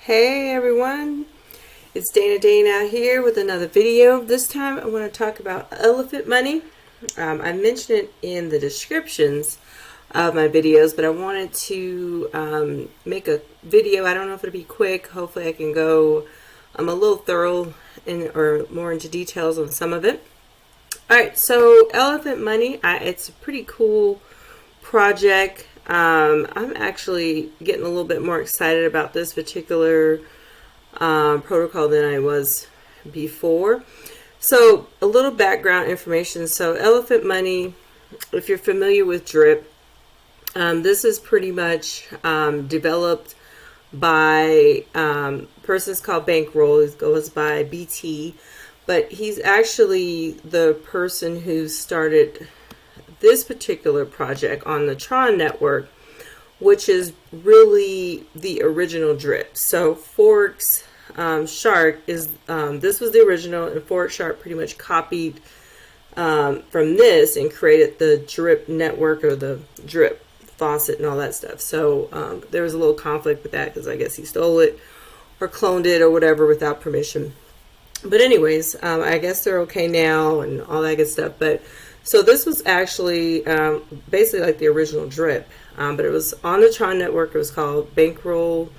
Hey everyone, it's Dana here with another video. This time I want to talk about elephant money. I mentioned it in the descriptions of my videos, but I wanted to make a video. I don't know if it'll be quick. Hopefully I can go a little thorough or more into details on some of it. Alright, so elephant money, it's a pretty cool project. I'm actually getting a little bit more excited about this particular protocol than I was before. So a little background information. So elephant money, if you're familiar with Drip, this is pretty much developed by person's called Bankroll. It goes by BT, but he's actually the person who started this particular project on the Tron network, which is really the original Drip. So Forex Shark is this was the original, and Forex Shark pretty much copied from this and created the Drip network, or the Drip faucet and all that stuff. So there was a little conflict with that because I guess he stole it or cloned it or whatever without permission. But anyways, I guess they're okay now and all that good stuff. But so this was actually basically like the original Drip, but it was on the Tron network. It was called Bankroll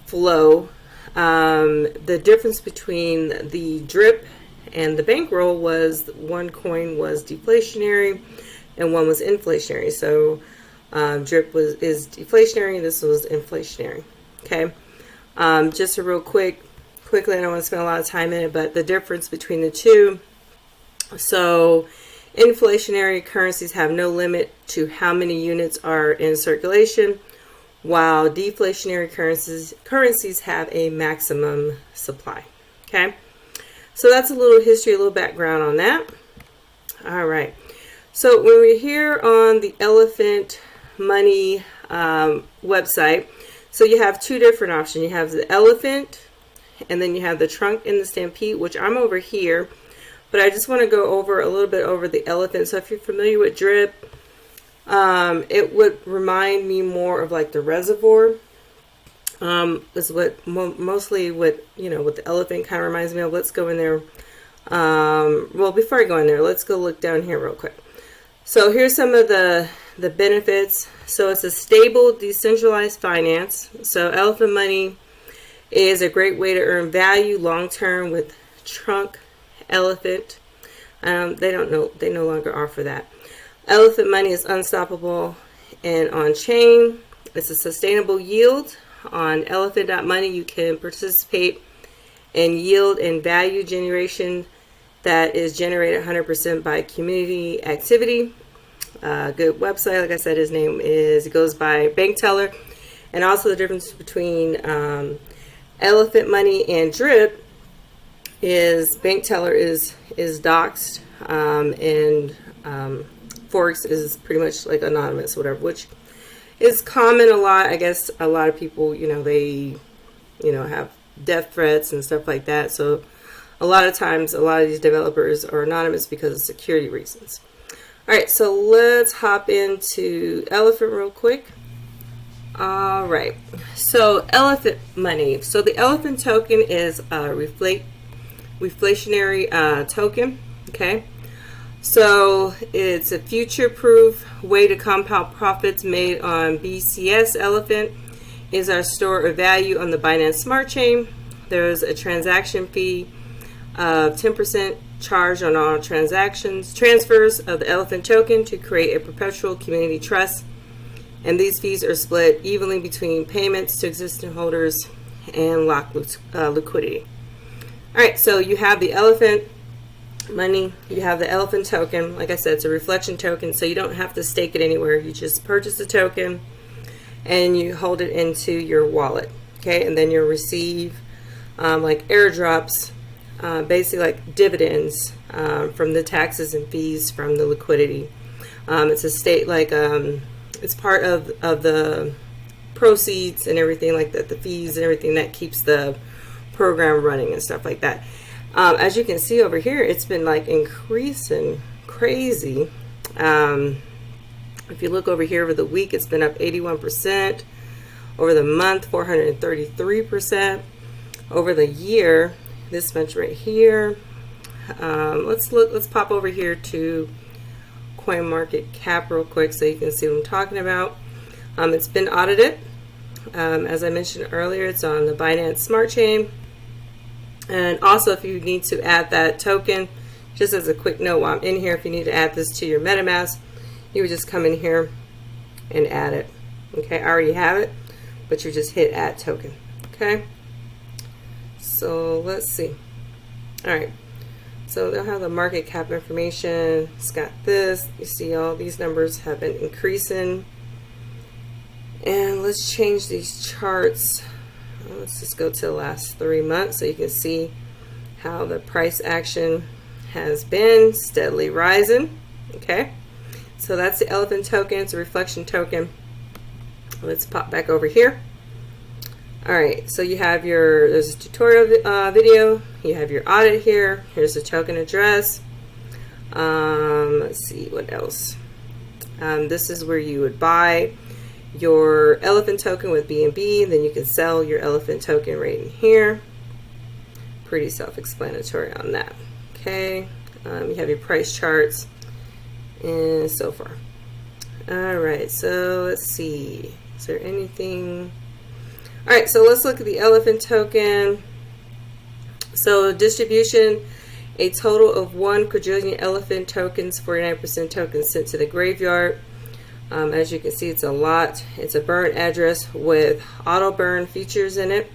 Flow. The difference between the Drip and the Bankroll was one coin was deflationary and one was inflationary. So Drip is deflationary, this was inflationary. Okay, just a real quickly, I don't want to spend a lot of time in it, but the difference between the two. So inflationary currencies have no limit to how many units are in circulation, while deflationary currencies have a maximum supply. Okay, so that's a little history, a little background on that. All right, so when we're here on the Elephant Money website, so you have two different options. You have the elephant, and then you have the trunk and the Stampede, which I'm over here. But I just want to go over a little bit over the elephant. So if you're familiar with Drip, it would remind me more of like the reservoir. Is what mostly what the elephant kind of reminds me of. Let's go in there. Well, before I go in there, let's go look down here real quick. So here's some of the benefits. So it's a stable, decentralized finance. So elephant money is a great way to earn value long term with trunk. Elephant, they no longer offer that. Elephant money is unstoppable and on chain. It's a sustainable yield. On elephant.money, you can participate in yield and value generation that is generated 100% by community activity. Good website. Like I said, it goes by Bank Teller. And also the difference between elephant money and Drip is Bank Teller is doxed, and Forex is pretty much like anonymous, whatever, which is common a lot. I guess a lot of people, they, have death threats and stuff like that. So a lot of times, a lot of these developers are anonymous because of security reasons. All right, so let's hop into Elephant real quick. All right, so Elephant money. So the Elephant token is reflationary token. Okay, so it's a future-proof way to compound profits made on BCS. Elephant is our store of value on the Binance Smart Chain. There's a transaction fee of 10% charged on all transfers of the Elephant token to create a perpetual community trust, and these fees are split evenly between payments to existing holders and locked liquidity. All right, so you have the elephant money, you have the elephant token. Like I said, it's a reflection token, so you don't have to stake it anywhere. You just purchase the token and you hold it into your wallet. Okay, and then you'll receive like airdrops, basically like dividends from the taxes and fees from the liquidity. It's a state it's part of the proceeds and everything like that, the fees and everything that keeps the program running and stuff like that. As you can see over here, it's been like increasing crazy. If you look over here over the week, it's been up 81%. Over the month, 433%. Over the year, this much right here. Let's pop over here to CoinMarketCap real quick so you can see what I'm talking about. It's been audited. As I mentioned earlier, it's on the Binance Smart Chain. And also, if you need to add that token, just as a quick note while I'm in here, if you need to add this to your MetaMask, you would just come in here and add it. Okay, I already have it, but you just hit add token. Okay, so let's see. All right, so they'll have the market cap information. It's got this. You see all these numbers have been increasing. And let's change these charts. Let's just go to the last 3 months so you can see how the price action has been steadily rising. Okay, so that's the elephant token. It's a reflection token. Let's pop back over here. All right, so you have there's a tutorial video. You have your audit here. Here's the token address. Let's see what else. This is where you would buy your elephant token with BNB, then you can sell your elephant token right in here. Pretty self-explanatory on that. Okay, you have your price charts and so far. All right, so let's see, is there anything? All right, so let's look at the elephant token. So distribution, a total of 1 quadrillion elephant tokens, 49% tokens sent to the graveyard. As you can see, it's a lot. It's a burn address with auto burn features in it.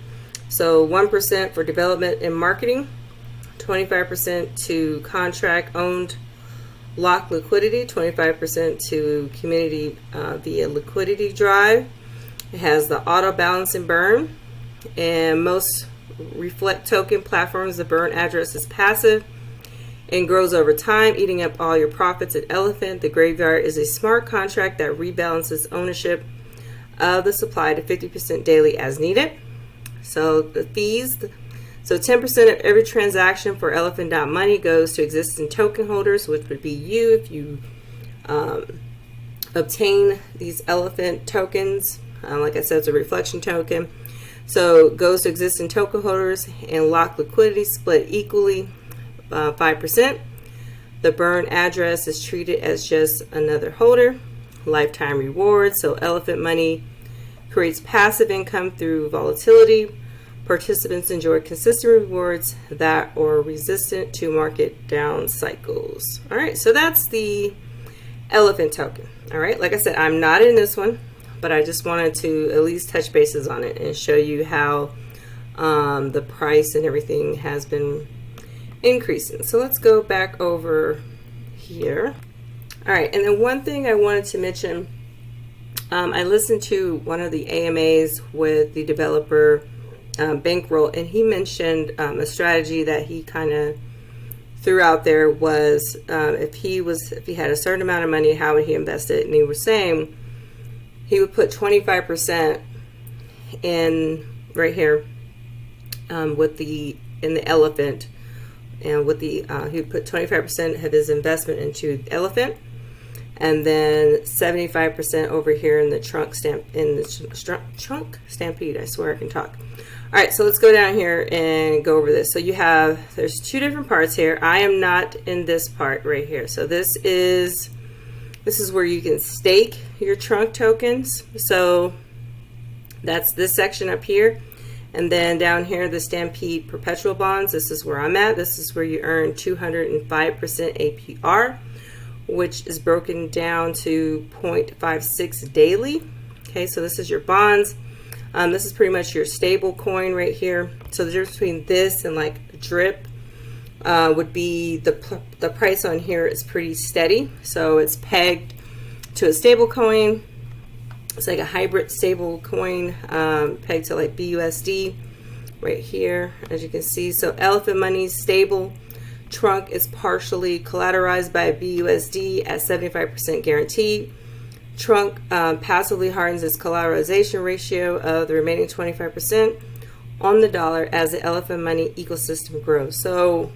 So 1% for development and marketing, 25% to contract owned lock liquidity, 25% to community via liquidity drive. It has the auto balance and burn, and most reflect token platforms, the burn address is passive and grows over time, eating up all your profits at Elephant. The graveyard is a smart contract that rebalances ownership of the supply to 50% daily as needed. So the fees, so 10% of every transaction for elephant.money goes to existing token holders, which would be you if you obtain these elephant tokens. Like I said, it's a reflection token. So it goes to existing token holders, and lock liquidity split equally. 5%. The burn address is treated as just another holder. Lifetime rewards. So elephant money creates passive income through volatility. Participants enjoy consistent rewards that are resistant to market down cycles. All right, so that's the elephant token. All right, like I said, I'm not in this one, but I just wanted to at least touch bases on it and show you how the price and everything has been increasing. So let's go back over here. All right, and then one thing I wanted to mention, I listened to one of the AMAs with the developer Bankroll, and he mentioned a strategy that he kind of threw out there was if he had a certain amount of money, how would he invest it? And he was saying he would put 25% in right here in the elephant. And with the he would put 25% of his investment into elephant, and then 75% over here in the trunk Stampede. I swear I can talk. All right, so let's go down here and go over this. So there's 2 different parts here. I am not in this part right here. So this is where you can stake your trunk tokens. So that's this section up here. And then down here, the Stampede Perpetual Bonds, this is where I'm at. This is where you earn 205% APR, which is broken down to 0.56 daily. Okay, so this is your bonds. This is pretty much your stable coin right here. So the difference between this and like drip would be the price on here is pretty steady. So it's pegged to a stable coin. It's like a hybrid stable coin pegged to like BUSD right here, as you can see. So elephant money stable trunk is partially collateralized by BUSD at 75% guaranteed. Trunk passively hardens its collateralization ratio of the remaining 25% on the dollar as the elephant money ecosystem grows. So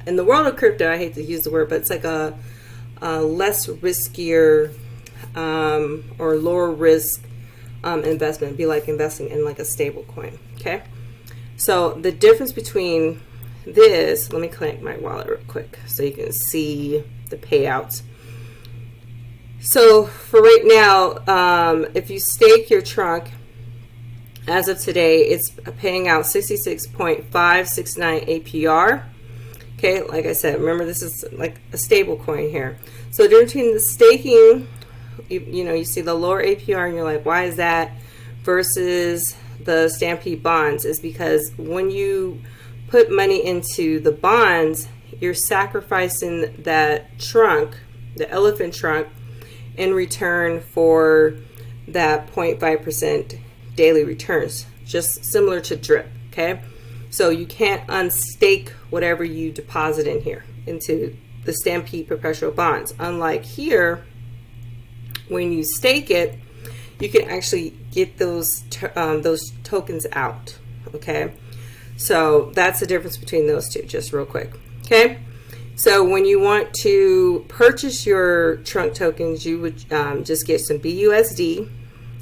in the world of crypto, I hate to use the word, but it's like a less riskier or lower risk investment. It'd be like investing in like a stable coin. Okay. So the difference between this, let me connect my wallet real quick so you can see the payouts. So for right now, if you stake your trunk, as of today, it's paying out 66.569 APR. Okay, like I said, remember this is like a stable coin here. So the difference between the staking, you see the lower APR and you're like, why is that, versus the Stampede bonds, is because when you put money into the bonds, you're sacrificing that trunk, the elephant trunk, in return for that 0.5% daily returns, just similar to drip. Okay, so you can't unstake whatever you deposit in here into the Stampede perpetual bonds. Unlike here, when you stake it, you can actually get those tokens out. Okay, so that's the difference between those two, just real quick. Okay, so when you want to purchase your trunk tokens, you would just get some BUSD,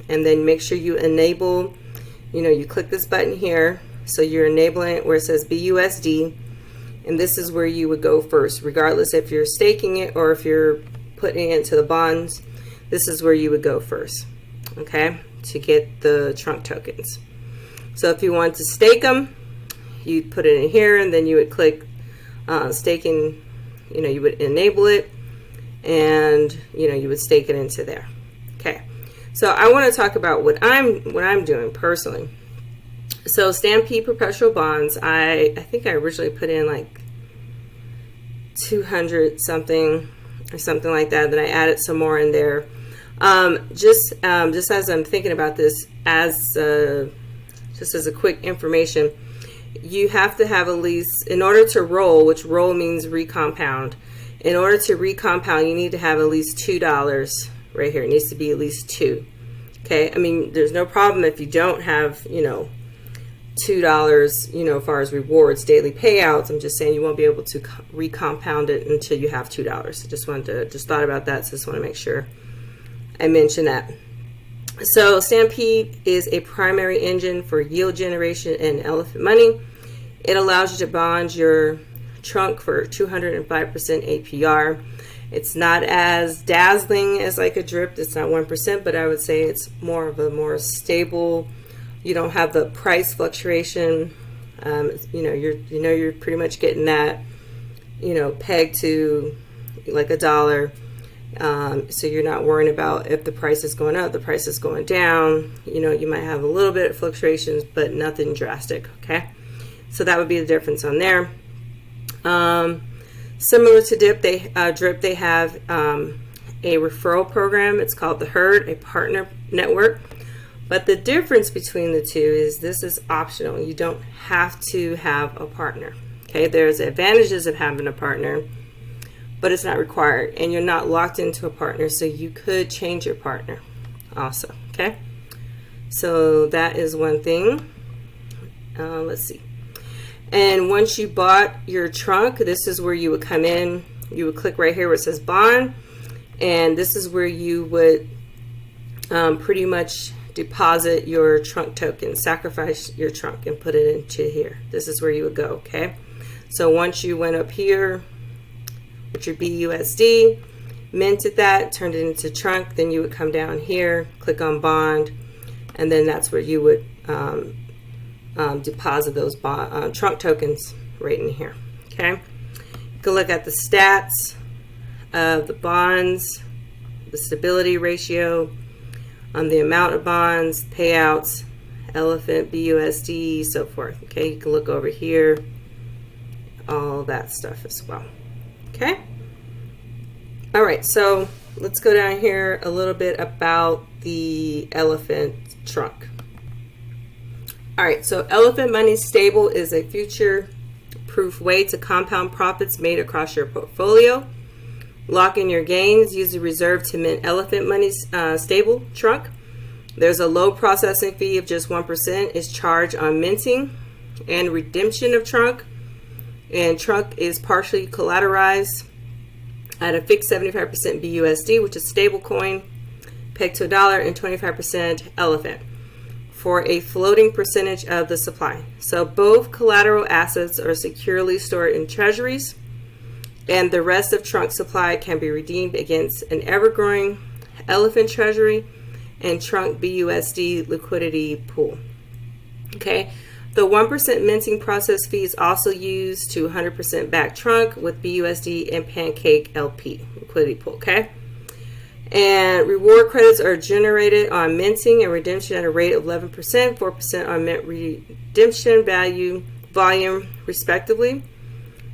and then make sure you enable, you click this button here, so you're enabling it where it says BUSD, and this is where you would go first, regardless if you're staking it or if you're putting it into the bonds. This is where you would go first, okay, to get the trunk tokens. So if you want to stake them, you put it in here, and then you would click staking, you would enable it, and you would stake it into there. Okay, so I want to talk about what I'm doing personally. So Stampede perpetual bonds, I think I originally put in like 200 something or something like that. Then I added some more in there. Just as I'm thinking about this, just as a quick information, you have to have at least, in order to roll, which roll means recompound. In order to recompound, you need to have at least $2 right here. It needs to be at least 2. Okay, I mean, there's no problem if you don't have, $2, as far as rewards, daily payouts. I'm just saying you won't be able to recompound it until you have $2. I just thought about that, so just want to make sure I mention that. So Stampede is a primary engine for yield generation and elephant money. It allows you to bond your trunk for 205% APR. It's not as dazzling as like a drip. It's not 1%, but I would say it's more of a more stable. You don't have the price fluctuation. You're pretty much getting that, pegged to like $1. So you're not worrying about if the price is going up, the price is going down. You might have a little bit of fluctuations, but nothing drastic. Okay, so that would be the difference on there. Similar to drip, they have a referral program. It's called the Herd, a partner network. But the difference between the two is this is optional. You don't have to have a partner. Okay, there's advantages of having a partner, but it's not required, and you're not locked into a partner, so you could change your partner also. Okay, so that is one thing. Let's see. And once you bought your trunk, this is where you would come in. You would click right here where it says bond, and this is where you would pretty much deposit your trunk token, sacrifice your trunk and put it into here. This is where you would go. Okay, so once you went up here with your BUSD, minted that, turned it into trunk, then you would come down here, click on bond, and then that's where you would deposit those trunk tokens right in here. Okay, you can look at the stats of the bonds, the stability ratio, the amount of bonds, payouts, elephant, BUSD, so forth. Okay, you can look over here, all that stuff as well. Okay, all right, so let's go down here a little bit about the elephant trunk. All right, so elephant money stable is a future-proof way to compound profits made across your portfolio. Lock in your gains. Use the reserve to mint elephant money's stable trunk. There's a low processing fee of just 1% is charged on minting and redemption of trunk. And trunk is partially collateralized at a fixed 75% BUSD, which is stable coin. pegged to a dollar, and 25% elephant for a floating percentage of the supply. So both collateral assets are securely stored in treasuries, and the rest of trunk supply can be redeemed against an ever-growing elephant treasury and trunk BUSD liquidity pool. Okay, the 1% minting process fee is also used to 100% back trunk with BUSD and Pancake LP liquidity pool. Okay, and reward credits are generated on minting and redemption at a rate of 11%, 4% on mint redemption volume, respectively.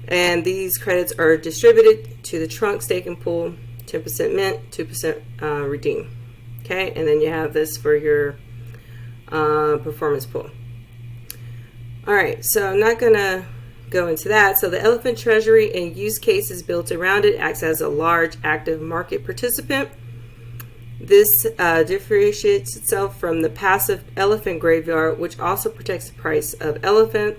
And these credits are distributed to the trunk staking pool, 10% mint, 2% redeem. Okay, and then you have this for your performance pool. All right, so I'm not going to go into that. So the elephant treasury and use cases built around it acts as a large active market participant. This differentiates itself from the passive elephant graveyard, which also protects the price of elephant.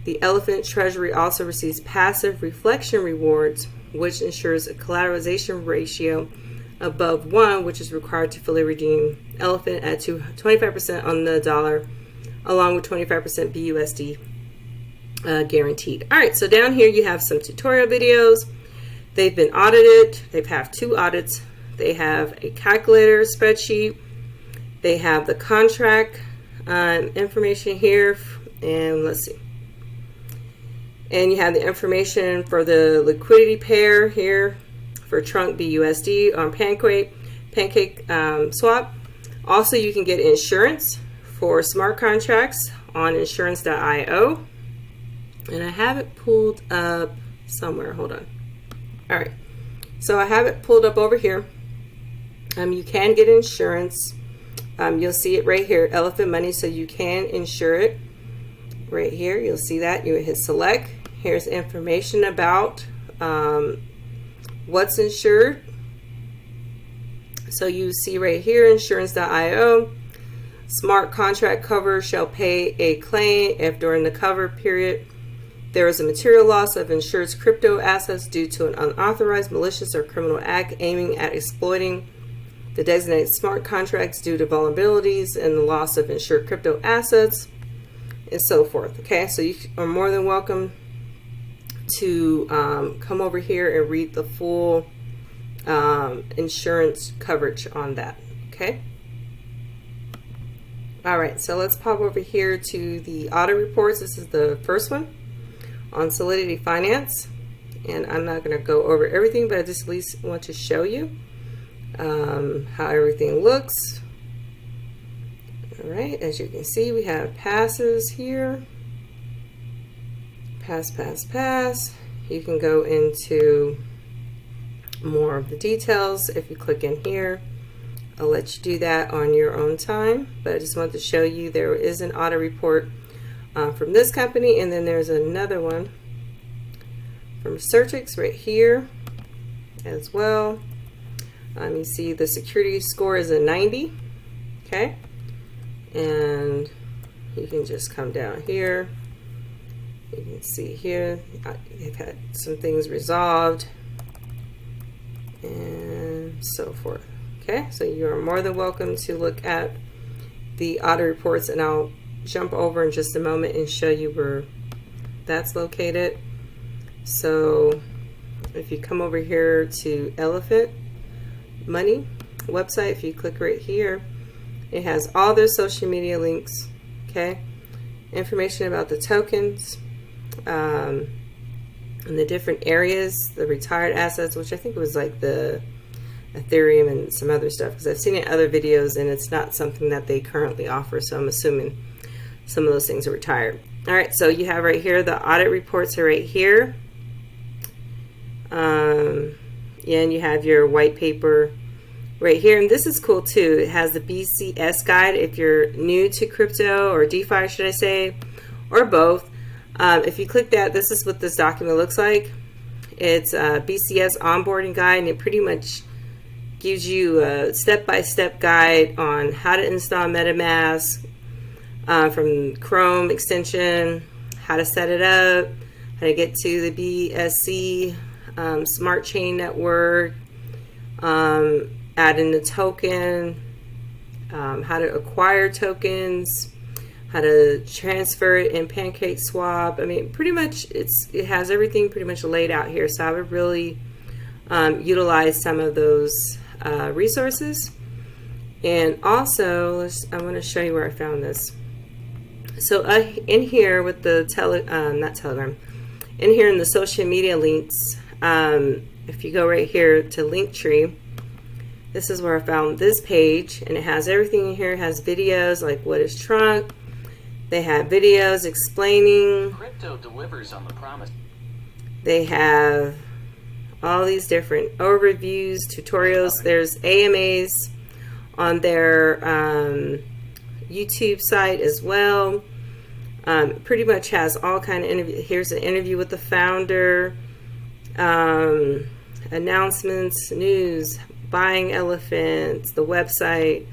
The elephant treasury also receives passive reflection rewards, which ensures a collateralization ratio above 1, which is required to fully redeem elephant at 25% on the dollar, along with 25% BUSD guaranteed. All right, so down here you have some tutorial videos. They've been audited. They have 2 audits. They have a calculator spreadsheet. They have the contract information here, and let's see. And you have the information for the liquidity pair here for trunk BUSD on Pancake swap. Also, you can get insurance for smart contracts on insurance.io. And I have it pulled up somewhere. Hold on. All right. So I have it pulled up over here. You can get insurance. You'll see it right here, Elephant Money. So you can insure it right here. You'll see that. You hit select. Here's information about what's insured. So you see right here, insurance.io. Smart contract cover shall pay a claim if during the cover period there is a material loss of insured's crypto assets due to an unauthorized, malicious, or criminal act aiming at exploiting the designated smart contracts due to vulnerabilities and the loss of insured crypto assets, and so forth. Okay, so you are more than welcome to come over here and read the full insurance coverage on that. Okay. All right, so let's pop over here to the audit reports. This is the first one on Solidity Finance, and I'm not going to go over everything, but I just at least want to show you how everything looks. All right, as you can see, we have passes here. Pass. You can go into more of the details if you click in here. I'll let you do that on your own time, but I just wanted to show you there is an audit report from this company, and then there's another one from Certix right here as well. You see the security score is a 90, okay, and you can just come down here. You can see here they've had some things resolved and so forth. Okay, so you're more than welcome to look at the audit reports, and I'll jump over in just a moment and show you where that's located. So if you come over here to Elephant Money website, if you click right here, it has all their social media links, okay, information about the tokens, and the different areas, the retired assets, which I think was like the Ethereum and some other stuff, because I've seen it in other videos and it's not something that they currently offer, so I'm assuming some of those things are retired. All right, so you have right here the audit reports are right here, and you have your white paper right here, and this is cool too. It has the BCS guide if you're new to crypto, or DeFi should I say, or both. If you click that, this is what this document looks like. It's a Bcs Onboarding guide, and it pretty much gives you a step-by-step guide on how to install MetaMask from Chrome extension, how to set it up, how to get to the BSC Smart Chain Network, add in the token, how to acquire tokens, how to transfer it in PancakeSwap. I mean, pretty much it has everything pretty much laid out here. So I would really utilize some of those resources. And also, I want to show you where I found this. So in here with the not Telegram, in here in the social media links, if you go right here to Linktree, this is where I found this page, and it has everything in here. It has videos like what is Trunk. They have videos explaining. Crypto delivers on the promise. They have all these different overviews, tutorials. There's AMAs on their YouTube site as well. Pretty much has all kind of interview. Here's an interview with the founder, announcements, news, buying elephants, the website,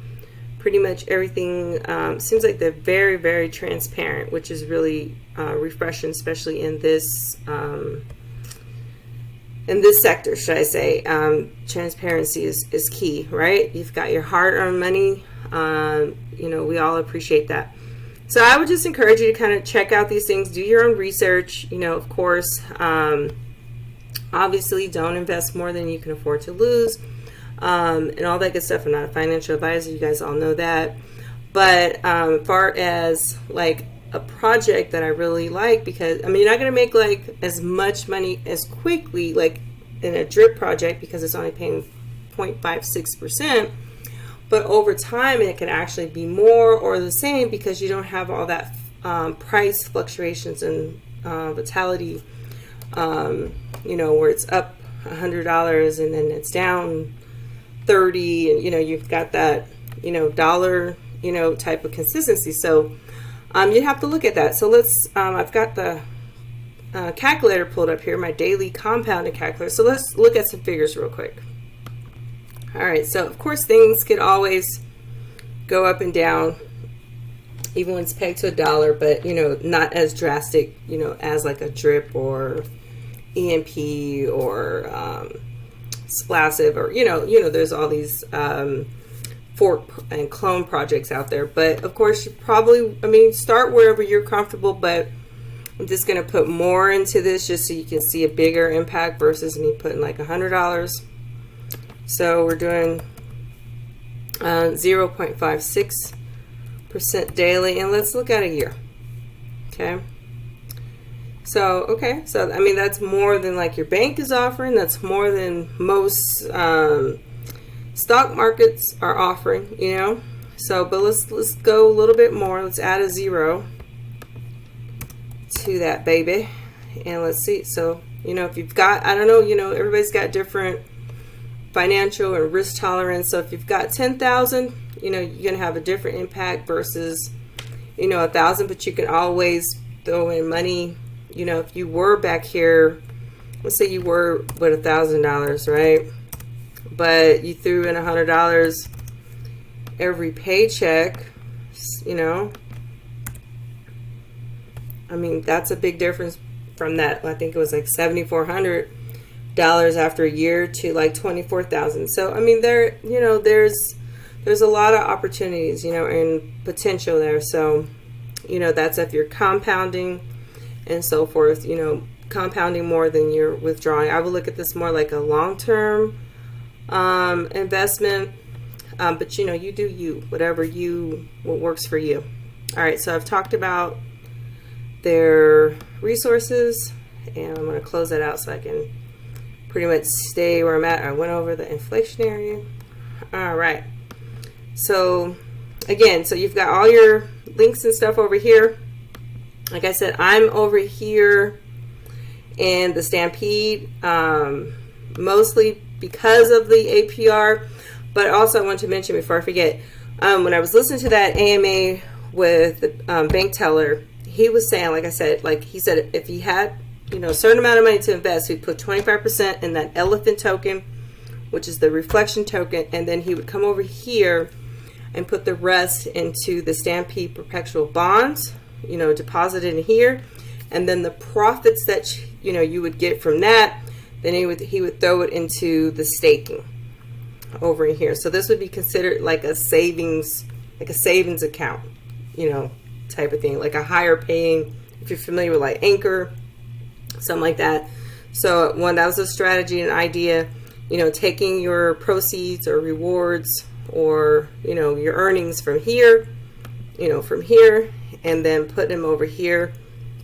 pretty much everything. Seems like they're very, very transparent, which is really refreshing, especially in this sector, should I say. Transparency is key, right? You've got your hard-earned money. You know, we all appreciate that. So I would just encourage you to kind of check out these things, do your own research. You know, of course, obviously don't invest more than you can afford to lose, and all that good stuff. I'm not a financial advisor, you guys all know that. But as far as like a project that I really like, because I mean, you're not going to make like as much money as quickly like in a drip project because it's only paying 0.56%. But over time, it can actually be more or the same because you don't have all that price fluctuations and volatility. You know, where it's up $100 and then it's down 30, and you know you've got that dollar type of consistency. So you have to look at that. So let's. I've got the calculator pulled up here, my daily compounding calculator. So let's look at some figures real quick. All right, so of course things could always go up and down, even when it's pegged to $1, but not as drastic, as like a drip or EMP or Splassive, or there's all these fork and clone projects out there. But of course, you probably, start wherever you're comfortable. But I'm just gonna put more into this just so you can see a bigger impact versus me putting like $100. So we're doing 0.56% daily, and let's look at a year. Okay. So that's more than like your bank is offering. That's more than most stock markets are offering. So, but let's go a little bit more. Let's add a 0 to that baby, and let's see. So if you've got, I don't know, everybody's got different financial and risk tolerance. So if you've got 10,000, you're gonna have a different impact versus 1,000. But you can always throw in money. If you were back here, let's say you were with $1,000, right? But you threw in $100 every paycheck. That's a big difference from that. I think it was like $7,400 after a year to like 24,000. So there's a lot of opportunities, and potential there. So that's if you're compounding and so forth, compounding more than you're withdrawing. I would look at this more like a long-term investment, but you do you, what works for you. All right, so I've talked about their resources, and I'm going to close that out so I can pretty much stay where I'm at. I went over the inflationary. All right, so again, so you've got all your links and stuff over here. Like I said, I'm over here in the Stampede, mostly because of the APR, but also I want to mention before I forget, when I was listening to that AMA with the bank teller, he was saying, like I said, he said if he had, a certain amount of money to invest, he'd put 25% in that elephant token, which is the reflection token, and then he would come over here and put the rest into the Stampede Perpetual Bonds, deposit in here, and then the profits that you would get from that, then he would throw it into the staking. over in here. So this would be considered like a savings account, you know, type of thing, like a higher paying, if you're familiar with like Anchor, something like that. So that was a strategy and idea, you know, taking your proceeds or rewards or, you know, your earnings from here, you know, and then putting them over here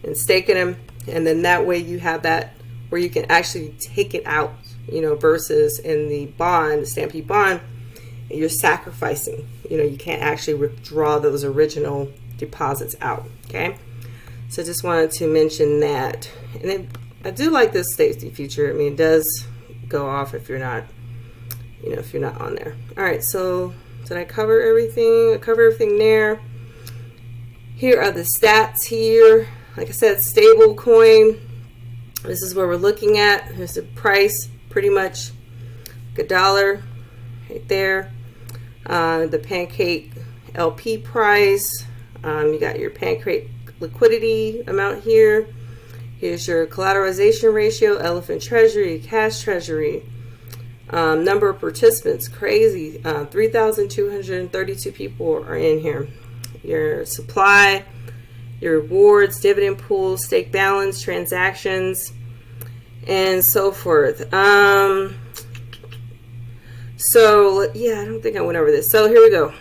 and staking them. And then that way you have that where you can actually take it out, you know, versus in the bond, the Stampede bond, you're sacrificing, you know, you can't actually withdraw those original deposits out. Okay. So I just wanted to mention that. And then I do like this safety feature. I mean, it does go off if you're not, you know, if you're not on there. All right. So did I cover everything? I covered everything there. Here are the stats here. Like I said, stable coin. This is where we're looking at. Here's the price, pretty much $1 right there. The Pancake LP price. You got your Pancake liquidity amount here. Here's your collateralization ratio, Elephant Treasury, Cash Treasury. Number of participants, crazy. 3,232 people are in here. Your supply, your rewards, dividend pool, stake balance, transactions, and so forth. So yeah, I don't think I went over this. So here we go.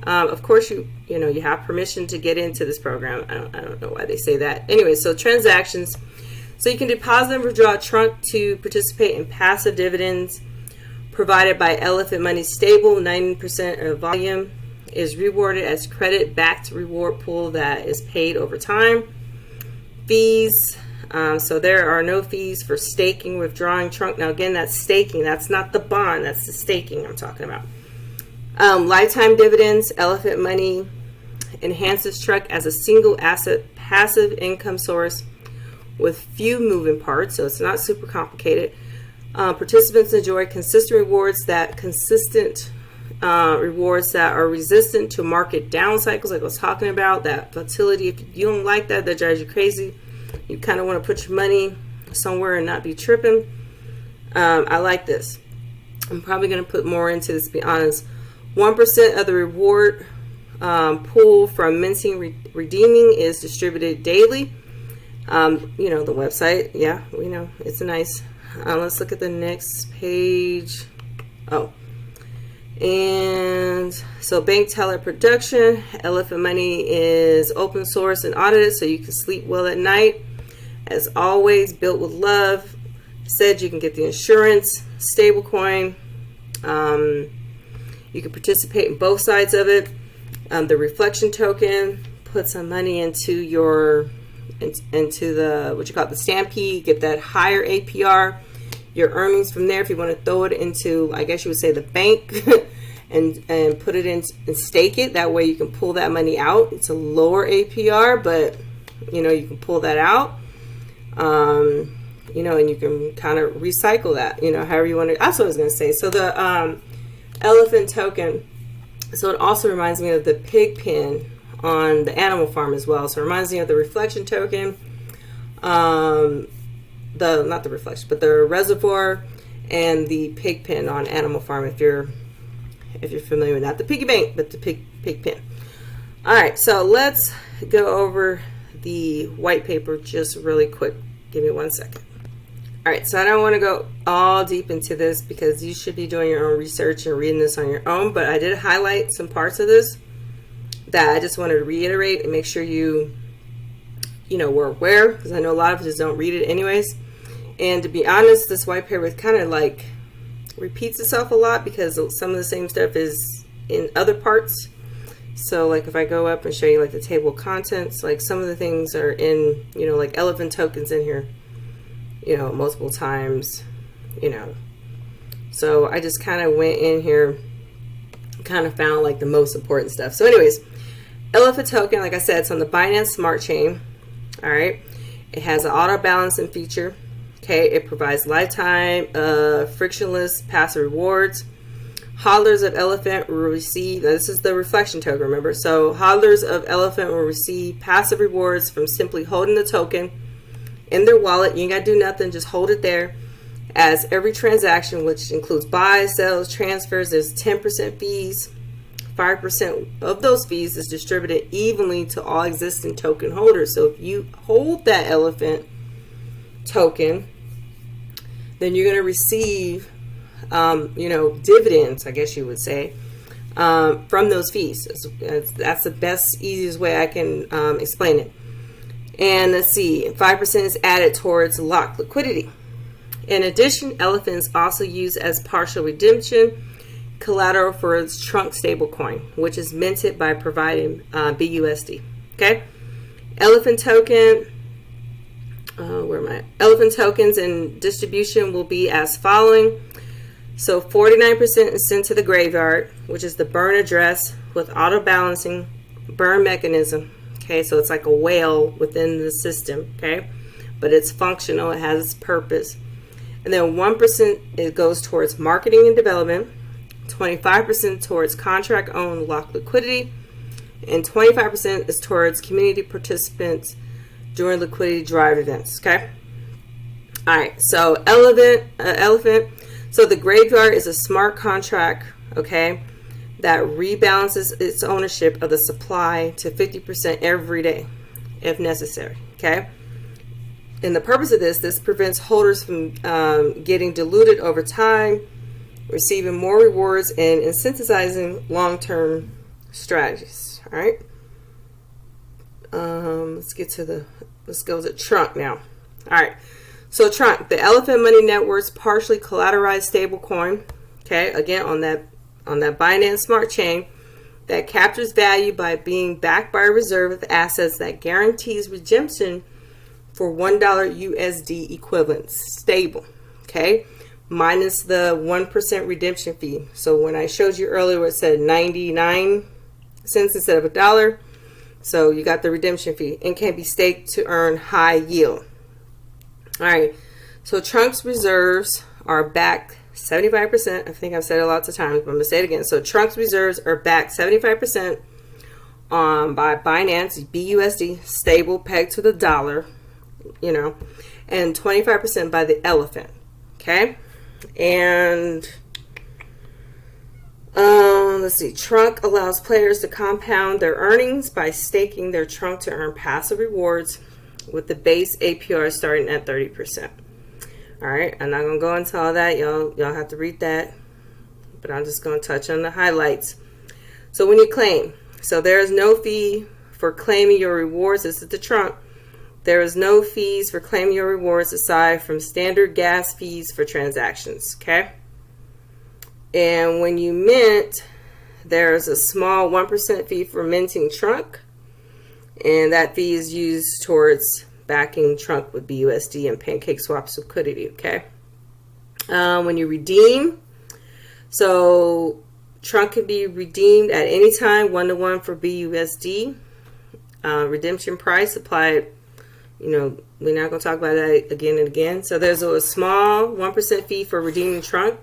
Of course, you know you have permission to get into this program. I don't know why they say that. Anyway, so transactions. So you can deposit and withdraw a trunk to participate in passive dividends provided by Elephant Money Stable. 90% of volume is rewarded as credit backed reward pool that is paid over time. Fees. So there are no fees for staking, withdrawing trunk. Now again, that's staking. That's not the bond. That's the staking I'm talking about. Lifetime dividends. Elephant Money enhances trunk as a single asset passive income source with few moving parts. So it's not super complicated. Participants enjoy consistent rewards that are resistant to market down cycles, like I was talking about. That volatility, if you don't like that, that drives you crazy. You kind of want to put your money somewhere and not be tripping. I like this. I'm probably going to put more into this, to be honest. 1% of the reward pool from minting redeeming is distributed daily. You know, the website, yeah, we know it's nice. Let's look at the next page. Oh, and so bank teller production. Elephant Money is open source and audited, so you can sleep well at night. As always, built with love. Said you can get the insurance, stablecoin. You can participate in both sides of it. The reflection token, put some money into your into the what you call it, the Stampede, get that higher APR. Your earnings from there, if you want to throw it into, I guess you would say, the bank and put it in and stake it. That way you can pull that money out. It's a lower APR, but you know, you can pull that out. You know, and you can kind of recycle that, you know, however you want to. That's what I was going to say. So the elephant token, so it also reminds me of the pig pen on the animal farm as well. So it reminds me of the reflection token. Not the reflection, but the reservoir and the pig pen on Animal Farm. If you're familiar with that, the piggy bank, but the pig pen. All right, so let's go over the white paper just really quick. Give me 1 second. All right, so I don't want to go all deep into this because you should be doing your own research and reading this on your own. But I did highlight some parts of this that I just wanted to reiterate and make sure you know, were aware, because I know a lot of us don't read it anyways. And to be honest, this white paper kind of like repeats itself a lot because some of the same stuff is in other parts. So like if I go up and show you like the table of contents, like some of the things are in, you know, like elephant tokens in here, you know, multiple times, you know. So I just kind of went in here, kind of found like the most important stuff. So anyways, elephant token, like I said, it's on the Binance Smart Chain. All right. It has an auto balancing feature. Okay, it provides lifetime frictionless passive rewards. Hodlers of Elephant will receive, now this is the reflection token, remember? So hodlers of Elephant will receive passive rewards from simply holding the token in their wallet. You ain't got to do nothing, just hold it there as every transaction, which includes buys, sells, transfers, there's 10% fees. 5% of those fees is distributed evenly to all existing token holders. So if you hold that elephant token, then you're going to receive, dividends, I guess you would say, from those fees. That's the best, easiest way I can explain it. And let's see, 5% is added towards locked liquidity. In addition, elephant is also used as partial redemption collateral for its trunk stablecoin, which is minted by providing BUSD. Okay, elephant token. Elephant tokens and distribution will be as following. So 49% is sent to the graveyard, which is the burn address with auto balancing burn mechanism. Okay, so it's like a whale within the system. Okay, but it's functional. It has its purpose. And then 1% it goes towards marketing and development. 25% towards contract-owned locked liquidity, and 25% is towards community participants during liquidity drive events. Okay. All right. So elephant. So the graveyard is a smart contract. Okay, that rebalances its ownership of the supply to 50% every day, if necessary. Okay. And the purpose of this prevents holders from getting diluted over time, receiving more rewards, and incentivizing long-term strategies. All right. Let's go to Trunk now. All right. So Trunk, the elephant money network's partially collateralized stablecoin. Okay. Again, on that Binance Smart Chain that captures value by being backed by a reserve of assets that guarantees redemption for $1 USD equivalent stable. Okay. Minus the 1% redemption fee. So when I showed you earlier, it said 99 cents instead of $1. So you got the redemption fee and can be staked to earn high yield. All right. So Trunk's reserves are backed 75%. I think I've said it lots of times, but I'm going to say it again. So Trunk's reserves are backed 75% by Binance BUSD, stable pegged to the dollar, and 25% by the elephant. Okay. And let's see. Trunk allows players to compound their earnings by staking their trunk to earn passive rewards, with the base APR starting at 30%. All right, I'm not gonna go into all that. Y'all have to read that, but I'm just gonna touch on the highlights. So when you claim, so there is no fee for claiming your rewards. This is the trunk. There is no fees for claiming your rewards aside from standard gas fees for transactions. Okay. And when you mint, there's a small 1% fee for minting trunk, and that fee is used towards backing trunk with BUSD and PancakeSwap's liquidity. Okay. When you redeem, so trunk can be redeemed at any time, 1-to-1 for BUSD. Redemption price applied. We're not going to talk about that again and again. So there's a small 1% fee for redeeming trunk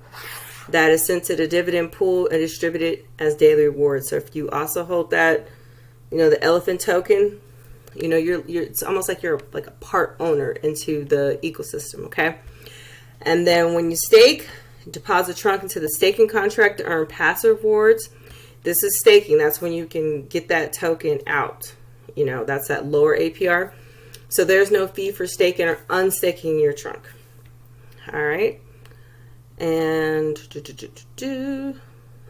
that is sent to the dividend pool and distributed as daily rewards. So if you also hold that, the elephant token, it's almost like you're like a part owner into the ecosystem. Okay. And then when you stake, deposit trunk into the staking contract to earn passive rewards. This is staking. That's when you can get that token out. That's that lower APR. So there's no fee for staking or unstaking your trunk. All right. And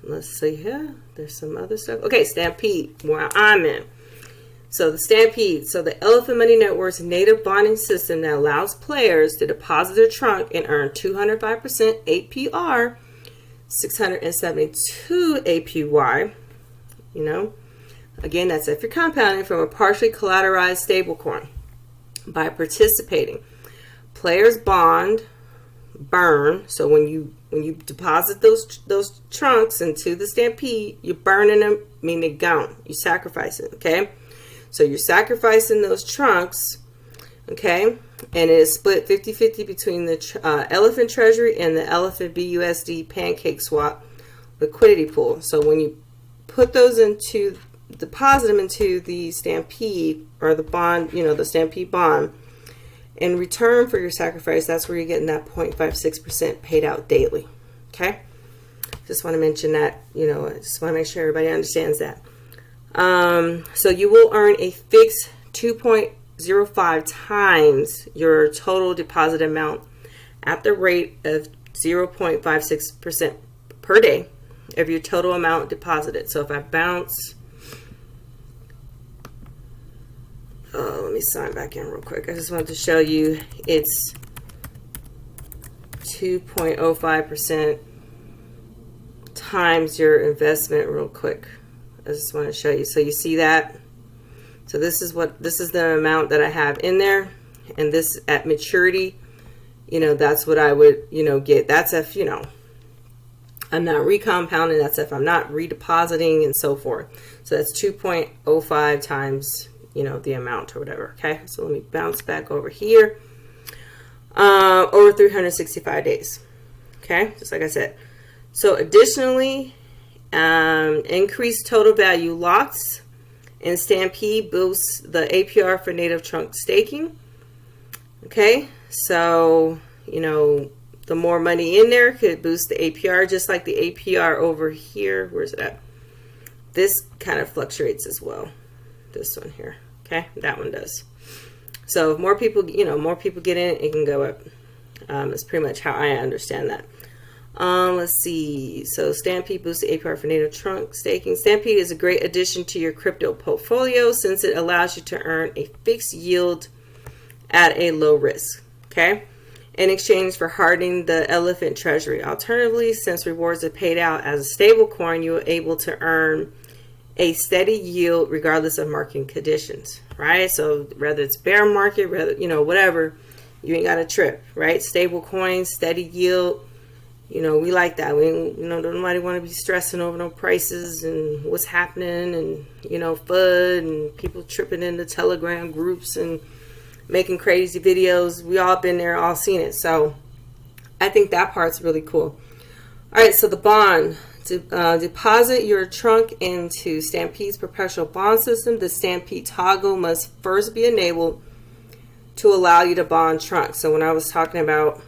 let's see here. There's some other stuff. Okay, Stampede, where I'm in. So the Stampede. So the Elephant Money Network's native bonding system that allows players to deposit their trunk and earn 205% APR, 672 APY. Again, that's if you're compounding from a partially collateralized stablecoin. By participating, players burn. So when you deposit those trunks into the Stampede, you're burning them, meaning gone. You sacrifice it. Okay, so you're sacrificing those trunks. Okay, and it is split 50-50 between the Elephant Treasury and the Elephant BUSD PancakeSwap liquidity pool. So when you put those deposit them into the Stampede or the bond, the Stampede bond, In return for your sacrifice, that's where you're getting that 0.56% paid out daily. Okay? Just want to mention that, you know, I just want to make sure everybody understands that. So you will earn a fixed 2.05 times your total deposit amount at the rate of 0.56% per day of your total amount deposited. So if I bounce, let me sign back in real quick. I just wanted to show you it's 2.05% times your investment real quick. I just want to show you. So you see that? So this is the amount that I have in there, and this at maturity, you know, that's what I would, you know, get. That's if, you know, I'm not recompounding, that's if I'm not redepositing and so forth. So that's 2.05 times, you know, the amount or whatever. Okay, so let me bounce back over here. Over 365 days. Okay, just like I said. So additionally, increased total value locks and Stampede boosts the APR for native trunk staking. Okay, so, you know, the more money in there could boost the APR, just like the APR over here. Where's it at? This kind of fluctuates as well. This one here. Okay, that one does. So if more people, you know, more people get in, it can go up. That's pretty much how I understand that. Let's see. So Stampede boosts the APR for native trunk staking. Stampede is a great addition to your crypto portfolio since it allows you to earn a fixed yield at a low risk. Okay, in exchange for hardening the elephant treasury. Alternatively, since rewards are paid out as a stable coin, you are able to earn a steady yield regardless of market conditions, right? So whether it's bear market, whether, you know, whatever, you ain't got to trip, right? Stable coins, steady yield. You know, we like that. We, you know, nobody want to be stressing over no prices and what's happening and, you know, FUD and people tripping into Telegram groups and making crazy videos. We all been there, all seen it. So I think that part's really cool. All right, so the bond. To deposit your trunk into Stampede's Perpetual Bond system, the Stampede toggle must first be enabled to allow you to bond trunk. So when I was talking about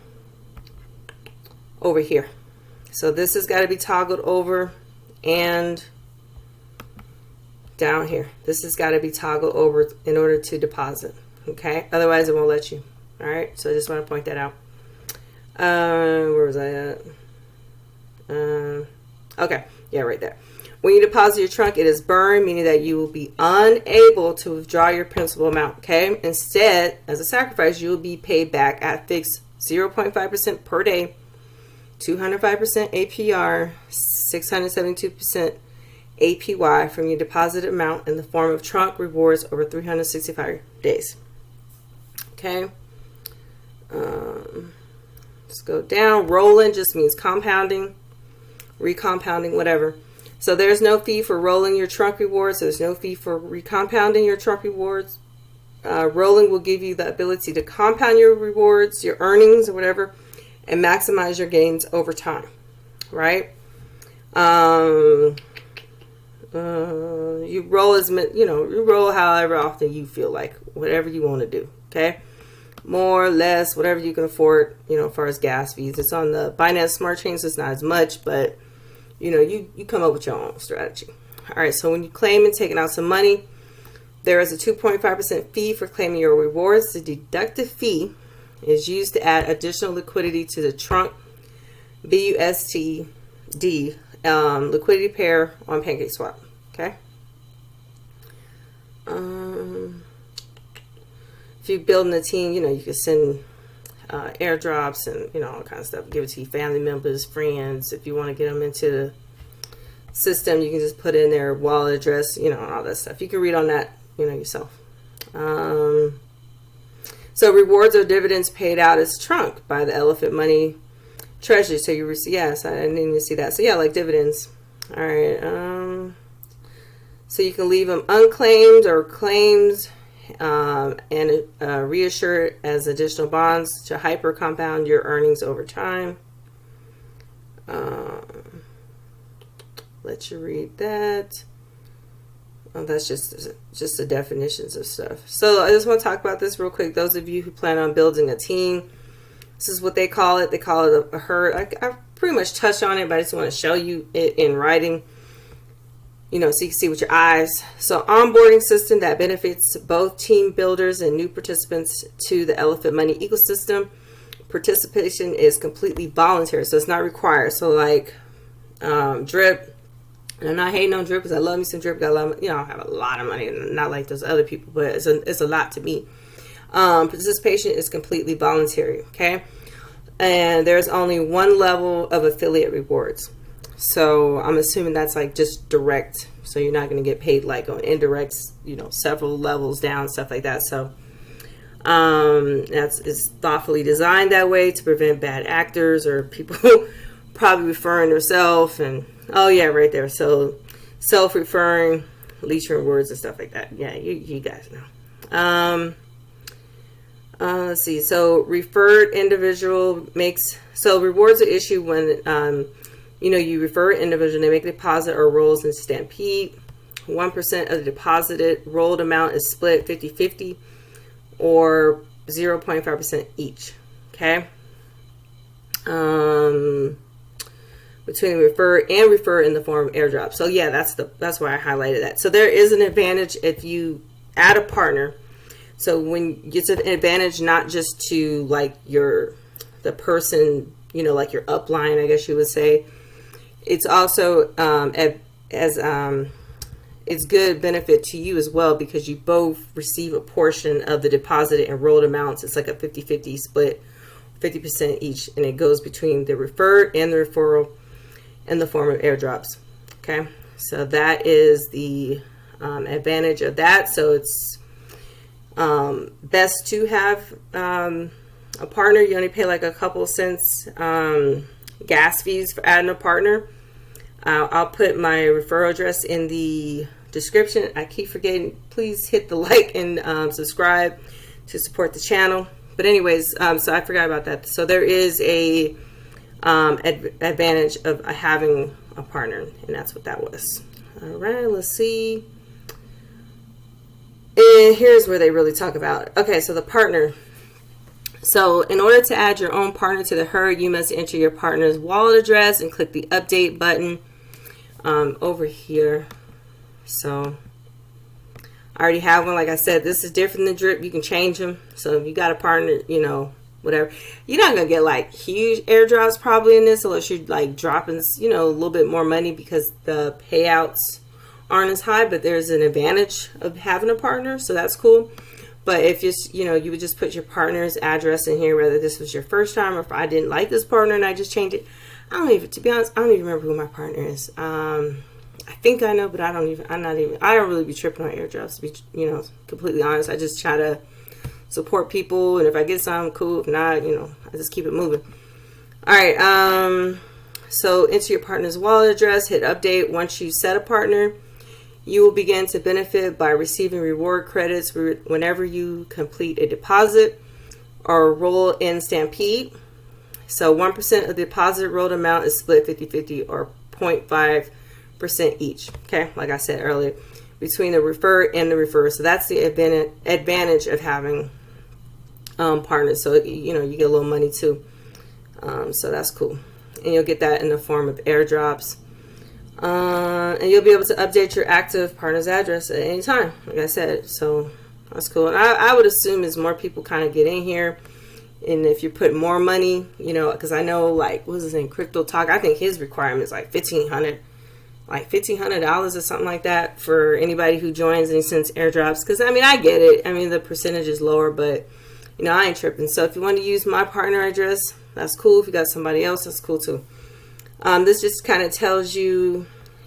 over here, so this has got to be toggled over, and down here, this has got to be toggled over in order to deposit. Okay, otherwise it won't let you. All right, so I just want to point that out. Where was I at? Okay, yeah, right there. When you deposit your trunk, it is burned, meaning that you will be unable to withdraw your principal amount, okay? Instead, as a sacrifice, you will be paid back at fixed 0.5% per day, 205% APR, 672% APY from your deposited amount in the form of trunk rewards over 365 days. Okay? Let's go down. Rolling just means compounding, recompounding, whatever. So there's no fee for rolling your trunk rewards. There's no fee for recompounding your trunk rewards. Rolling will give you the ability to compound your rewards, your earnings, or whatever, and maximize your gains over time. Right? You roll as you roll however often you feel like, whatever you want to do. Okay? More, less, whatever you can afford, as far as gas fees. It's on the Binance Smart Chain, so it's not as much, but you come up with your own strategy. All right, so when you claim and taking out some money, there is a 2.5% fee for claiming your rewards. The deductive fee is used to add additional liquidity to the trunk BUSD liquidity pair on PancakeSwap. Okay. If you're building a team, you can send airdrops and all kinds of stuff. Give it to your family members, friends. If you want to get them into the system, you can just put in their wallet address, all that stuff. You can read on that, yourself. So rewards or dividends paid out as trunk by the elephant money treasury. So you receive, yes, I didn't even see that. So yeah, like dividends. All right. So you can leave them unclaimed or claims. And reassured as additional bonds to hyper compound your earnings over time. Let you read that. That's just the definitions of stuff. So I just want to talk about this real quick. Those of you who plan on building a team, this is what they call it. They call it a herd. I pretty much touched on it, but I just want to show you it in writing, so you can see with your eyes. So onboarding system that benefits both team builders and new participants to the Elephant Money ecosystem. Participation is completely voluntary, so it's not required. So like Drip, and I'm not hating on Drip because I love me some Drip. I have a lot of money, not like those other people, but it's a lot to me. Participation is completely voluntary, okay? And there's only one level of affiliate rewards. So I'm assuming that's like just direct. So you're not going to get paid like on indirects, several levels down, stuff like that. So it's thoughtfully designed that way to prevent bad actors or people probably referring themselves. And oh yeah, right there. So self-referring, leech rewards and stuff like that. Yeah, you guys know. Let's see. So referred individual rewards are issued when you refer an individual, they make a deposit or rolls in Stampede. 1% of the deposited rolled amount is split 50-50 or 0.5% each. Okay. Between refer in the form of airdrop. So yeah, that's why I highlighted that. So there is an advantage if you add a partner. So when it's an advantage, not just to like the person, like your upline, I guess you would say. It's also it's good benefit to you as well because you both receive a portion of the deposited and rolled amounts. It's like a 50-50 split, 50% each, and it goes between the referred and the referral in the form of airdrops. Okay, so that is the advantage of that. So it's best to have a partner. You only pay like a couple cents gas fees for adding a partner. I'll put my referral address in the description. I keep forgetting. Please hit the like and subscribe to support the channel. But anyways, so I forgot about that. So there is a advantage of having a partner, and that's what that was. All right, let's see. And here's where they really talk about it. Okay, so the partner. So in order to add your own partner to the herd, you must enter your partner's wallet address and click the update button over here. So I already have one. Like I said, this is different than Drip. You can change them. So if you got a partner, whatever. You're not going to get like huge airdrops probably in this unless you're like dropping, a little bit more money because the payouts aren't as high, but there's an advantage of having a partner. So that's cool. But if you would just put your partner's address in here, whether this was your first time or if I didn't like this partner and I just changed it. To be honest, I don't even remember who my partner is. I think I know, but I don't really be tripping on airdrops, to be, completely honest. I just try to support people. And if I get something, cool. If not, I just keep it moving. All right. So enter your partner's wallet address, hit update. Once you set a partner, you will begin to benefit by receiving reward credits whenever you complete a deposit or roll in Stampede. So 1% of the deposit rolled amount is split 50-50 or 0.5% each. Okay, like I said earlier, between the referred and the referrer. So that's the advantage of having partners. So you get a little money too. So that's cool, and you'll get that in the form of airdrops. And you'll be able to update your active partner's address at any time, like I said. So that's cool. And I would assume as more people kind of get in here, and if you put more money, because I know, like, what's his name, Crypto Talk, I think his requirement is like $1,500 or something like that for anybody who joins and sends airdrops. Because I get it. The percentage is lower, but I ain't tripping. So if you want to use my partner address, that's cool. If you got somebody else, that's cool too. This just kind of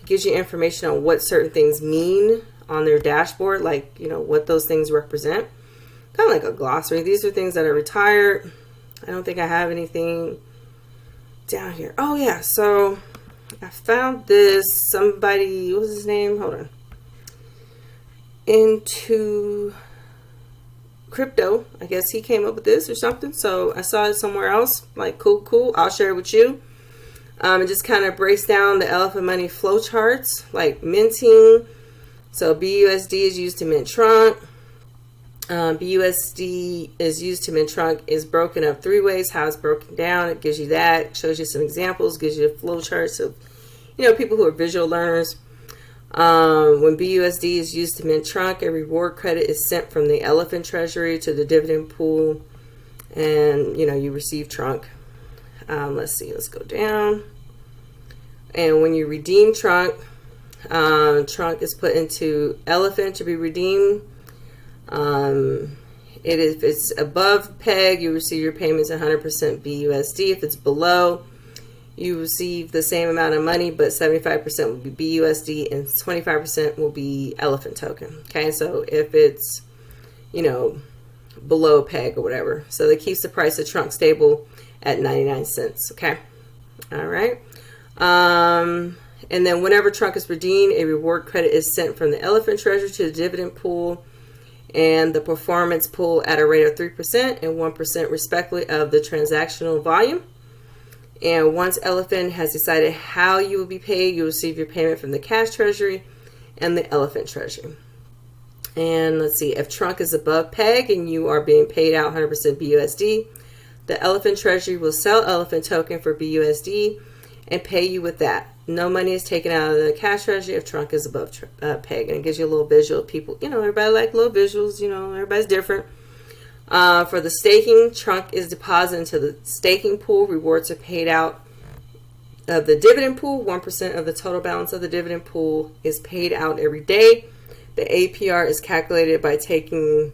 gives you information on what certain things mean on their dashboard, like, what those things represent. Kind of like a glossary. These are things that are retired. I don't think I have anything down here. Oh, yeah. So I found this. Somebody, what was his name? Hold on. Into Crypto. I guess he came up with this or something. So I saw it somewhere else. Like, cool. I'll share it with you. It just kind of breaks down the elephant money flow charts, like minting, So BUSD is used to mint trunk. BUSD is used to mint trunk is broken up 3 ways. How it's broken down, it gives you that, shows you some examples, gives you flow charts of, people who are visual learners. When BUSD is used to mint trunk, a reward credit is sent from the elephant treasury to the dividend pool, and you receive trunk. Let's go down. And when you redeem trunk, trunk is put into elephant to be redeemed. If it's above peg, you receive your payments 100% BUSD. If it's below, you receive the same amount of money, but 75% will be BUSD and 25% will be elephant token. Okay, so if it's, below peg or whatever. So that keeps the price of trunk stable at 99 cents. Okay, all right. And then whenever trunk is redeemed, a reward credit is sent from the elephant treasury to the dividend pool and the performance pool at a rate of 3% and 1% respectively of the transactional volume. And once Elephant has decided how you will be paid, you receive your payment from the cash treasury and the elephant treasury. And let's see, if trunk is above peg and you are being paid out 100% BUSD, the elephant treasury will sell elephant token for BUSD and pay you with that. No money is taken out of the cash treasury if trunk is above peg. And it gives you a little visual of people. Everybody like little visuals. Everybody's different. For the staking, trunk is deposited into the staking pool. Rewards are paid out of the dividend pool. 1% of the total balance of the dividend pool is paid out every day. The APR is calculated by taking,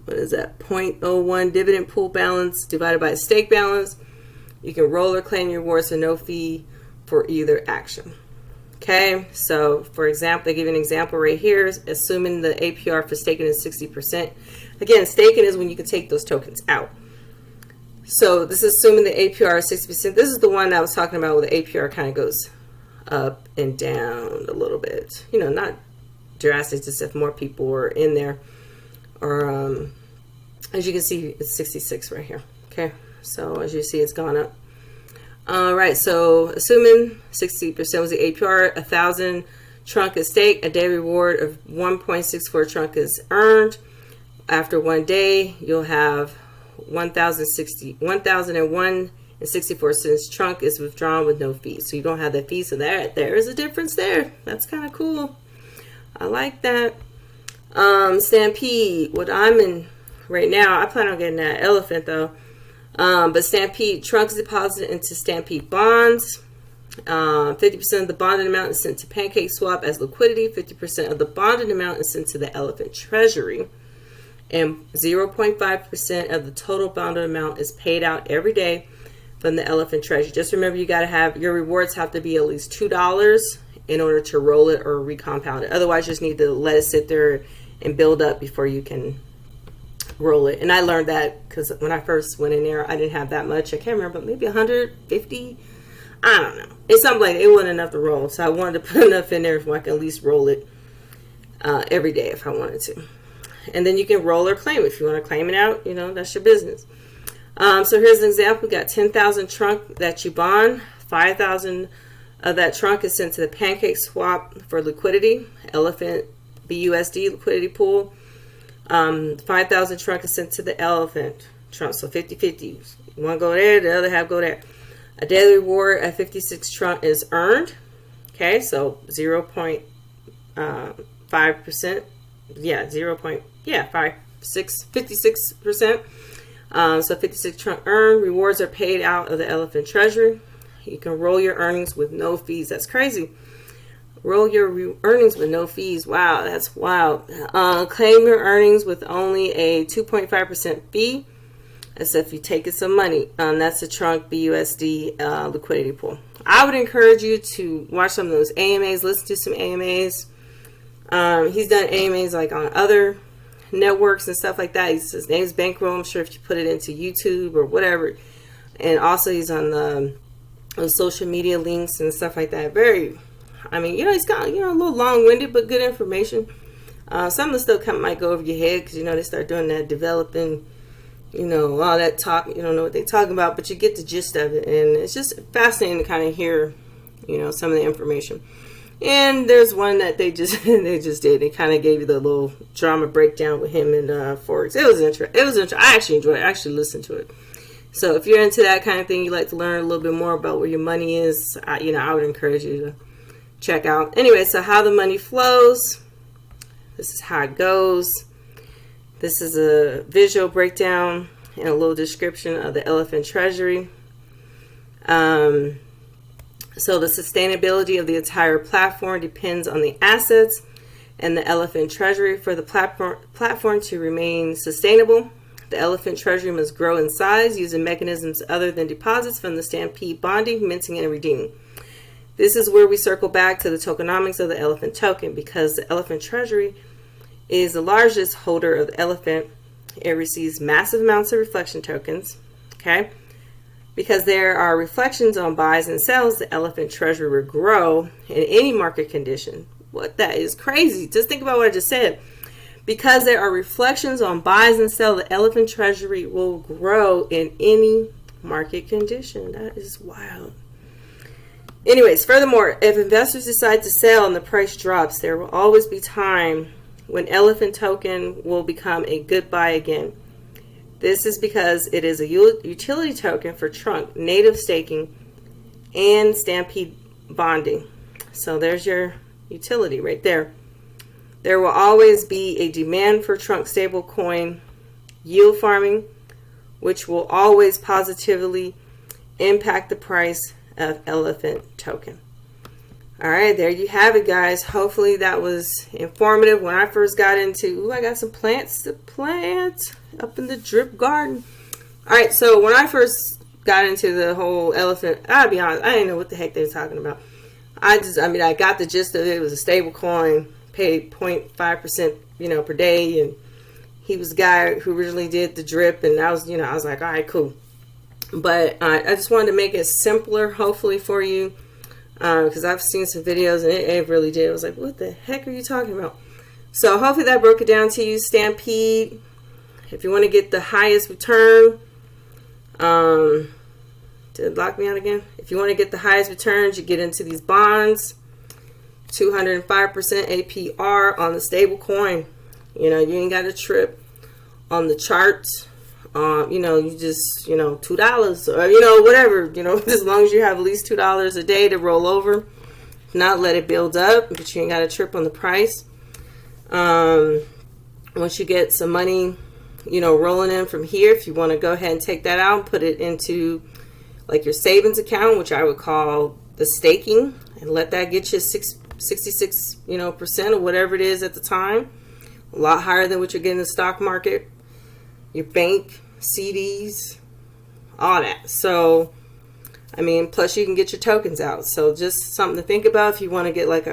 0.01 dividend pool balance divided by stake balance. You can roll or claim your rewards for no fee for either action. Okay, so for example, they give an example right here, assuming the APR for staking is 60%. Again, staking is when you can take those tokens out. So this is assuming the APR is 60%. This is the one I was talking about where the APR kind of goes up and down a little bit. Not drastic, just if more people were in there. Or as you can see, it's 66 right here. Okay, so as you see, it's gone up. All right, so assuming 60% was the APR, 1,000 trunk is staked, a day reward of 1.64 trunk is earned. After 1 day, you'll have 1,001.64 cents trunk is withdrawn with no fees. So you don't have that fee. So there is a difference there. That's kind of cool. I like that. Stampede, what I'm in right now, I plan on getting that elephant though. But Stampede, trunk is deposited into Stampede Bonds. 50% of the bonded amount is sent to Pancake Swap as liquidity. 50% of the bonded amount is sent to the Elephant Treasury. And 0.5% of the total bonded amount is paid out every day from the Elephant Treasury. Just remember, you got to have your rewards have to be at least $2 in order to roll it or recompound it. Otherwise, you just need to let it sit there and build up before you can roll it. And I learned that because when I first went in there, I didn't have that much. I can't remember, but maybe 150. I don't know. It's something like it wasn't enough to roll. So I wanted to put enough in there so I can at least roll it every day if I wanted to. And then you can roll or claim it. If you want to claim it out, that's your business. So here's an example. We got 10,000 trunk that you bond. 5,000 of that trunk is sent to the Pancake Swap for liquidity. Elephant BUSD liquidity pool. 5,000 trunk is sent to the elephant trunk. So 50-50. One go there, the other half go there. A daily reward at 56 trunk is earned. Okay, so 0.5%. Yeah, 56%. So 56 trunk earned. Rewards are paid out of the Elephant Treasury. You can roll your earnings with no fees. That's crazy. Roll your earnings with no fees. Wow, that's wild. Claim your earnings with only a 2.5% fee. That's if you take it some money. That's the trunk BUSD liquidity pool. I would encourage you to watch some of those AMAs. Listen to some AMAs. He's done AMAs like on other networks and stuff like that. His name's Bankroll. I'm sure if you put it into YouTube or whatever. And also he's on the social media links and stuff like that. He's got, a little long-winded, but good information. Some of the stuff might go over your head because, they start doing that developing, all that talk. You don't know what they're talking about, but you get the gist of it. And it's just fascinating to kind of hear, some of the information. And there's one that they just did. They kind of gave you the little drama breakdown with him and Forex. It was interesting. I actually enjoyed it. I actually listened to it. So if you're into that kind of thing, you like to learn a little bit more about where your money is, I would encourage you to check out. Anyway, so how the money flows. This is how it goes. This is a visual breakdown and a little description of the elephant treasury. So the sustainability of the entire platform depends on the assets and the elephant treasury. For the platform to remain sustainable, the elephant treasury must grow in size using mechanisms other than deposits from the Stampede bonding, minting, and redeeming. This is where we circle back to the tokenomics of the elephant token, because the elephant treasury is the largest holder of the elephant. It receives massive amounts of reflection tokens, okay? Because there are reflections on buys and sells, the elephant treasury will grow in any market condition. What? That is crazy. Just think about what I just said. Because there are reflections on buys and sells, the elephant treasury will grow in any market condition. That is wild. Anyways, furthermore, if investors decide to sell and the price drops, there will always be time when elephant token will become a good buy again. This is because it is a utility token for trunk, native staking, and Stampede bonding. So there's your utility right there. There will always be a demand for trunk stablecoin yield farming, which will always positively impact the price of elephant token. All right, there you have it, guys. Hopefully that was informative. When I first got into, I got some plants to plant up in the drip garden. All right, so when I first got into the whole elephant, I'll be honest, I didn't know what the heck they were talking about. I got the gist of it. It was a stable coin, paid 0.5%, per day, and he was the guy who originally did the drip, and I was like, all right, cool. But I just wanted to make it simpler, hopefully, for you. Because I've seen some videos and it really did. I was like, what the heck are you talking about? So hopefully that broke it down to you. Stampede, if you want to get the highest return, did it lock me out again? If you want to get the highest returns, you get into these bonds. 205% APR on the stable coin. You ain't got a trip on the charts. You just, $2 or, whatever, as long as you have at least $2 a day to roll over, not let it build up, but you ain't got a trip on the price. Once you get some money, rolling in from here, if you want to go ahead and take that out and put it into like your savings account, which I would call the staking, and let that get you 66, percent or whatever it is at the time, a lot higher than what you're getting in the stock market, your bank, CDs, all that. So, plus you can get your tokens out. So just something to think about if you want to get like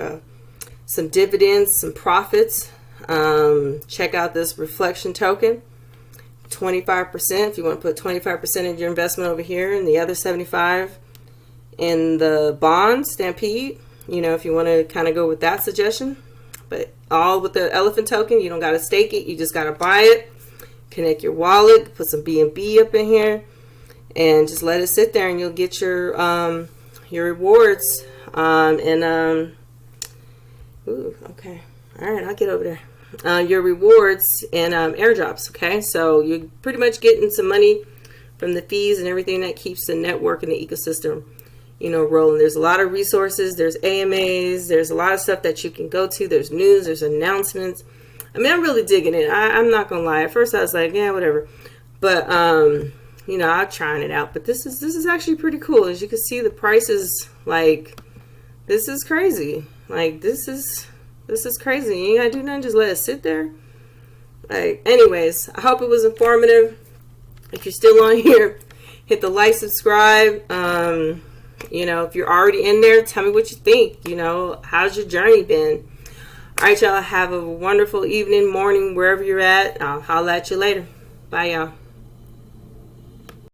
some dividends, some profits. Check out this reflection token, 25%. If you want to put 25% of your investment over here and the other 75 in the bonds, Stampede, if you want to kind of go with that suggestion. But all with the elephant token, you don't got to stake it. You just got to buy it. Connect your wallet, put some BNB up in here, and just let it sit there, and you'll get your rewards. Okay, all right, I'll get over there. Your rewards and airdrops. Okay, so you're pretty much getting some money from the fees and everything that keeps the network and the ecosystem, rolling. There's a lot of resources. There's AMAs. There's a lot of stuff that you can go to. There's news. There's announcements. I'm really digging it. I'm not gonna lie. At first I was like, yeah, whatever. But I'm trying it out. But this is actually pretty cool. As you can see, the prices, like, this is crazy. Like, this is crazy. You ain't gotta do nothing, just let it sit there. Like, anyways, I hope it was informative. If you're still on here, hit the like, subscribe. If you're already in there, tell me what you think. How's your journey been? All right, y'all, have a wonderful evening, morning, wherever you're at. I'll holler at you later. Bye, y'all.